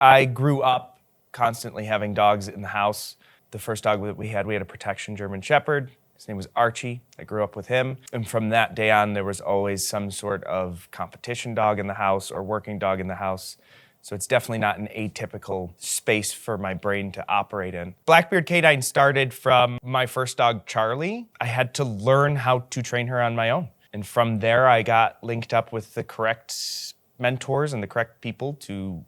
I grew up constantly having dogs in the house. The first dog that we had a protection German Shepherd. His name was Archie. I grew up with him. And from that day on, there was always some sort of competition dog in the house or working dog in the house. So it's definitely not an atypical space for my brain to operate in. Blackbeard Canine started from my first dog, Charlie. I had to learn how to train her on my own. And from there, I got linked up with the correct mentors and the correct people to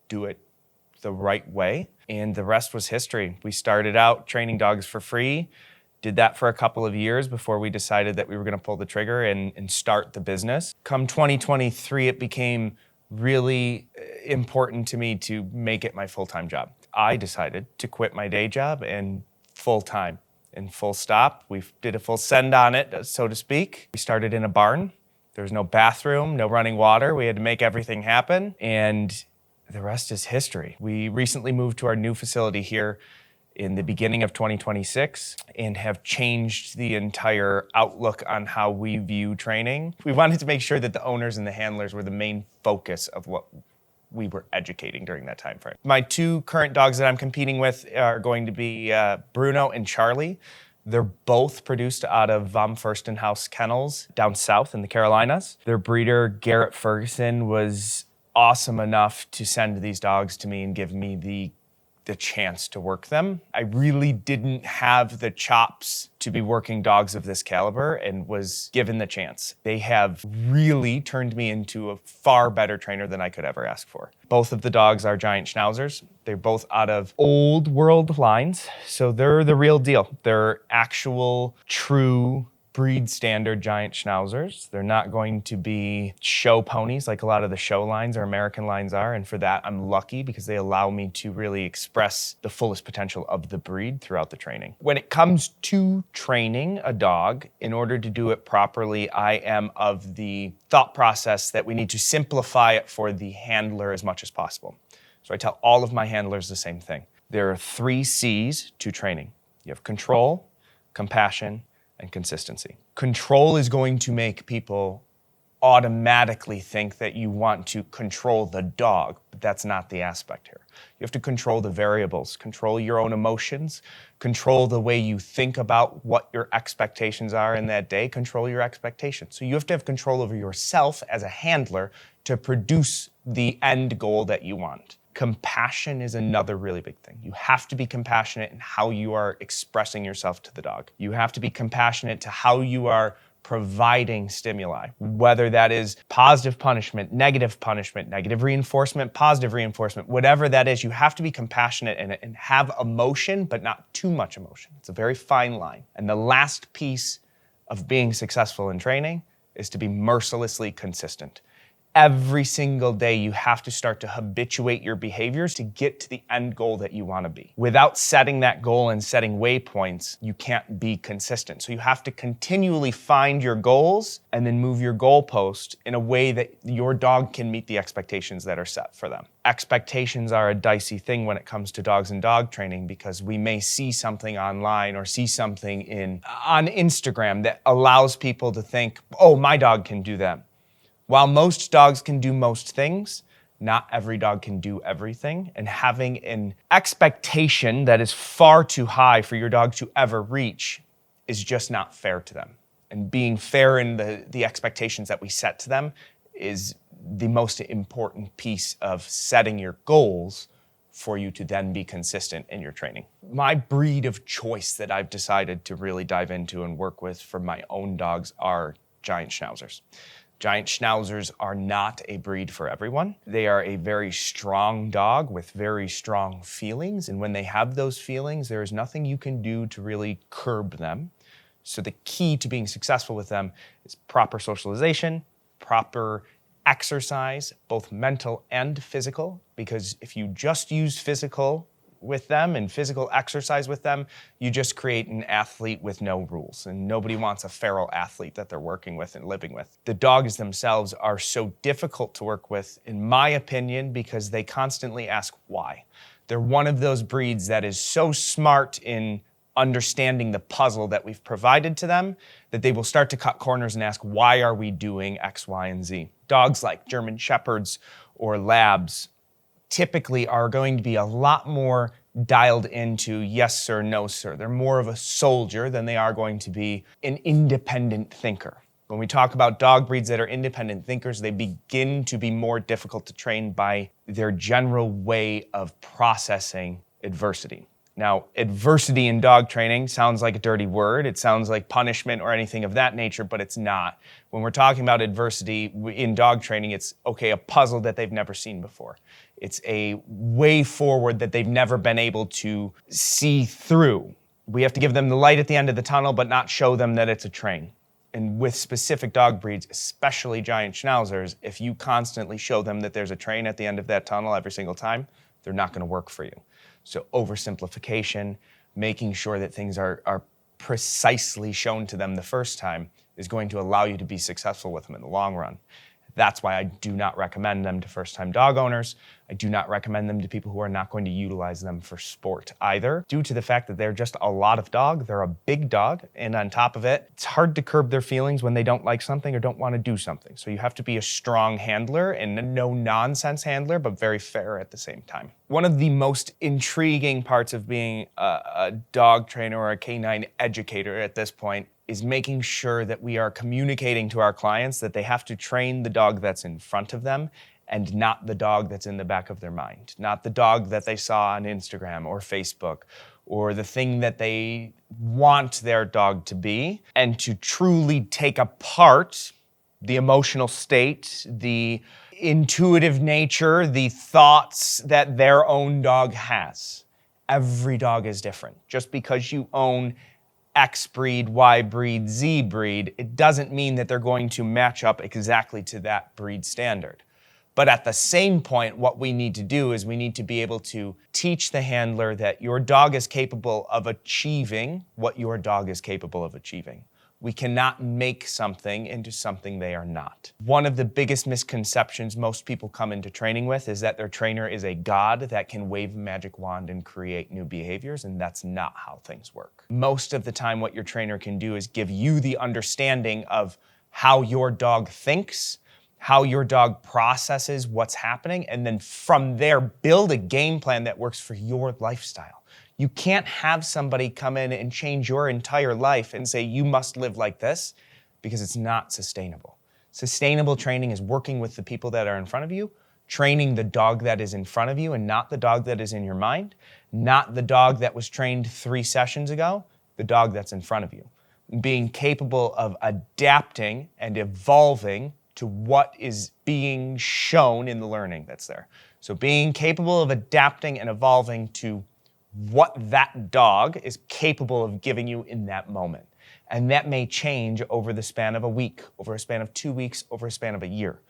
do it the right way. And the rest was history. We started out training dogs for free, did that for a couple of years before we decided that we were gonna pull the trigger and start the business. Come 2023, it became really important to me to make it my full-time job. I decided to quit my day job and full-time and full stop. We did a full send on it, so to speak. We started in a barn. There was no bathroom, no running water. We had to make everything happen, and the rest is history. We recently moved to our new facility here in the beginning of 2026 and have changed the entire outlook on how we view training. We wanted to make sure that the owners and the handlers were the main focus of what we were educating during that time frame. My two current dogs that I'm competing with are going to be Bruno and Charlie. They're both produced out of Vom Furstenhaus kennels down south in the Carolinas. Their breeder, Garrett Ferguson, was awesome enough to send these dogs to me and give me the chance to work them. I really didn't have the chops to be working dogs of this caliber and was given the chance. They have really turned me into a far better trainer than I could ever ask for. Both of the dogs are giant schnauzers. They're both out of old world lines, so they're the real deal. They're actual, true breed standard giant schnauzers. They're not going to be show ponies like a lot of the show lines or American lines are, and for that I'm lucky because they allow me to really express the fullest potential of the breed throughout the training. When it comes to training a dog, in order to do it properly, I am of the thought process that we need to simplify it for the handler as much as possible. So I tell all of my handlers the same thing. There are 3 C's to training. You have control, compassion, and consistency. Control is going to make people automatically think that you want to control the dog, but that's not the aspect here. You have to control the variables, control your own emotions, control the way you think about what your expectations are in that day, control your expectations. So you have to have control over yourself as a handler to produce the end goal that you want. Compassion is another really big thing. You have to be compassionate in how you are expressing yourself to the dog. You have to be compassionate to how you are providing stimuli, whether that is positive punishment, negative reinforcement, positive reinforcement, whatever that is, you have to be compassionate and have emotion, but not too much emotion. It's a very fine line. And the last piece of being successful in training is to be mercilessly consistent. Every single day, you have to start to habituate your behaviors to get to the end goal that you want to be. Without setting that goal and setting waypoints, you can't be consistent. So you have to continually find your goals and then move your goalpost in a way that your dog can meet the expectations that are set for them. Expectations are a dicey thing when it comes to dogs and dog training because we may see something online or see something on Instagram that allows people to think, oh, my dog can do that. While most dogs can do most things, not every dog can do everything, and having an expectation that is far too high for your dog to ever reach is just not fair to them. And being fair in the expectations that we set to them is the most important piece of setting your goals for you to then be consistent in your training. My breed of choice that I've decided to really dive into and work with for my own dogs are giant schnauzers. Giant schnauzers are not a breed for everyone. They are a very strong dog with very strong feelings, and when they have those feelings, there is nothing you can do to really curb them. So the key to being successful with them is proper socialization, proper exercise, both mental and physical, because if you just use physical with them and physical exercise with them, you just create an athlete with no rules, and nobody wants a feral athlete that they're working with and living with. The dogs themselves are so difficult to work with, in my opinion, because they constantly ask why. They're one of those breeds that is so smart in understanding the puzzle that we've provided to them that they will start to cut corners and ask, why are we doing X, Y, and Z? Dogs like German Shepherds or Labs typically are going to be a lot more dialed into yes sir, no sir. They're more of a soldier than they are going to be an independent thinker. When we talk about dog breeds that are independent thinkers, they begin to be more difficult to train by their general way of processing adversity. Now, adversity in dog training sounds like a dirty word. It sounds like punishment or anything of that nature, but it's not. When we're talking about adversity in dog training, it's, okay, a puzzle that they've never seen before. It's a way forward that they've never been able to see through. We have to give them the light at the end of the tunnel, but not show them that it's a train. And with specific dog breeds, especially giant schnauzers, if you constantly show them that there's a train at the end of that tunnel every single time, they're not going to work for you. So oversimplification, making sure that things are precisely shown to them the first time is going to allow you to be successful with them in the long run. That's why I do not recommend them to first-time dog owners. I do not recommend them to people who are not going to utilize them for sport either, due to the fact that they're just a lot of dog. They're a big dog, and on top of it, it's hard to curb their feelings when they don't like something or don't want to do something. So you have to be a strong handler and a no-nonsense handler, but very fair at the same time. One of the most intriguing parts of being a dog trainer or a canine educator at this point is making sure that we are communicating to our clients that they have to train the dog that's in front of them and not the dog that's in the back of their mind, not the dog that they saw on Instagram or Facebook or the thing that they want their dog to be, and to truly take apart the emotional state, the intuitive nature, the thoughts that their own dog has. Every dog is different. Just because you own X breed, Y breed, Z breed, it doesn't mean that they're going to match up exactly to that breed standard. But at the same point, what we need to do is we need to be able to teach the handler that your dog is capable of achieving what your dog is capable of achieving. We cannot make something into something they are not. One of the biggest misconceptions most people come into training with is that their trainer is a god that can wave a magic wand and create new behaviors, and that's not how things work. Most of the time, what your trainer can do is give you the understanding of how your dog thinks, how your dog processes what's happening, and then from there, build a game plan that works for your lifestyle. You can't have somebody come in and change your entire life and say, you must live like this, because it's not sustainable. Sustainable training is working with the people that are in front of you, training the dog that is in front of you and not the dog that is in your mind, not the dog that was trained 3 sessions ago, the dog that's in front of you. Being capable of adapting and evolving to what is being shown in the learning that's there. So being capable of adapting and evolving to what that dog is capable of giving you in that moment. And that may change over the span of a week, over a span of 2 weeks, over a span of a year.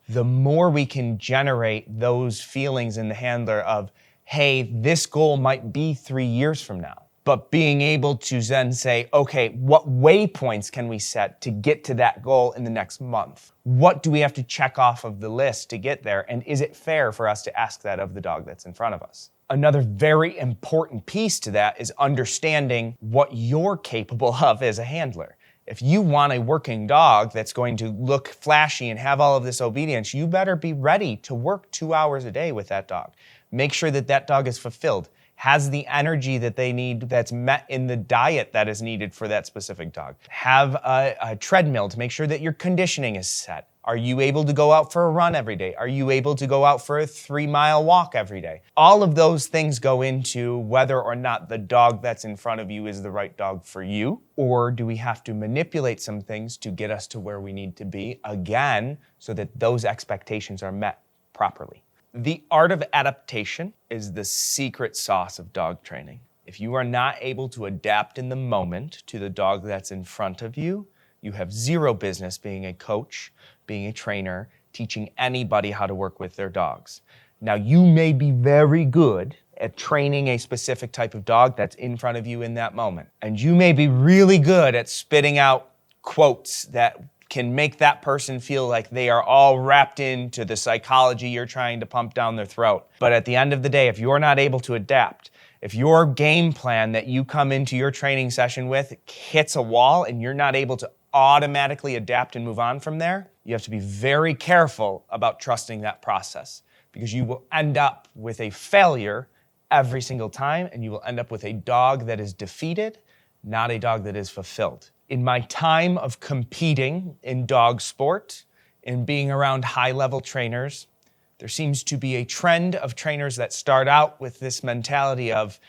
The more we can generate those feelings in the handler of, hey, this goal might be 3 years from now, but being able to then say, okay, what waypoints can we set to get to that goal in the next month? What do we have to check off of the list to get there? And is it fair for us to ask that of the dog that's in front of us? Another very important piece to that is understanding what you're capable of as a handler. If you want a working dog that's going to look flashy and have all of this obedience, you better be ready to work 2 hours a day with that dog. Make sure that that dog is fulfilled, has the energy that they need that's met in the diet that is needed for that specific dog. Have a treadmill to make sure that your conditioning is set. Are you able to go out for a run every day? Are you able to go out for a 3-mile walk every day? All of those things go into whether or not the dog that's in front of you is the right dog for you, or do we have to manipulate some things to get us to where we need to be, again, so that those expectations are met properly. The art of adaptation is the secret sauce of dog training. If you are not able to adapt in the moment to the dog that's in front of you, you have zero business being a coach, being a trainer, teaching anybody how to work with their dogs. Now, you may be very good at training a specific type of dog that's in front of you in that moment. And you may be really good at spitting out quotes that can make that person feel like they are all wrapped into the psychology you're trying to pump down their throat. But at the end of the day, if you're not able to adapt, if your game plan that you come into your training session with hits a wall and you're not able to automatically adapt and move on from there, you have to be very careful about trusting that process, because you will end up with a failure every single time, and you will end up with a dog that is defeated, not a dog that is fulfilled. In my time of competing in dog sport and being around high-level trainers, there seems to be a trend of trainers that start out with this mentality of,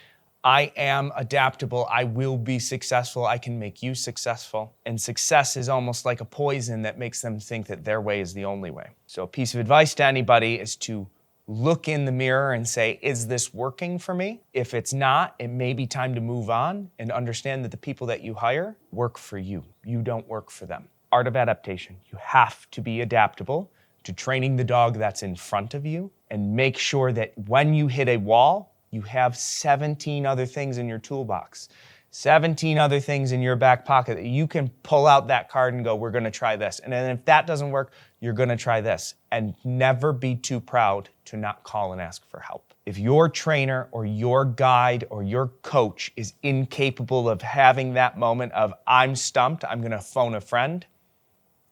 I am adaptable, I will be successful, I can make you successful. And success is almost like a poison that makes them think that their way is the only way. So a piece of advice to anybody is to look in the mirror and say, is this working for me? If it's not, it may be time to move on and understand that the people that you hire work for you. You don't work for them. Art of adaptation. You have to be adaptable to training the dog that's in front of you, and make sure that when you hit a wall, you have 17 other things in your toolbox, 17 other things in your back pocket that you can pull out that card and go, we're gonna try this. And then if that doesn't work, you're gonna try this. And never be too proud to not call and ask for help. If your trainer or your guide or your coach is incapable of having that moment of, I'm stumped, I'm gonna phone a friend,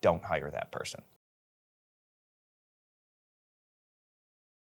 don't hire that person.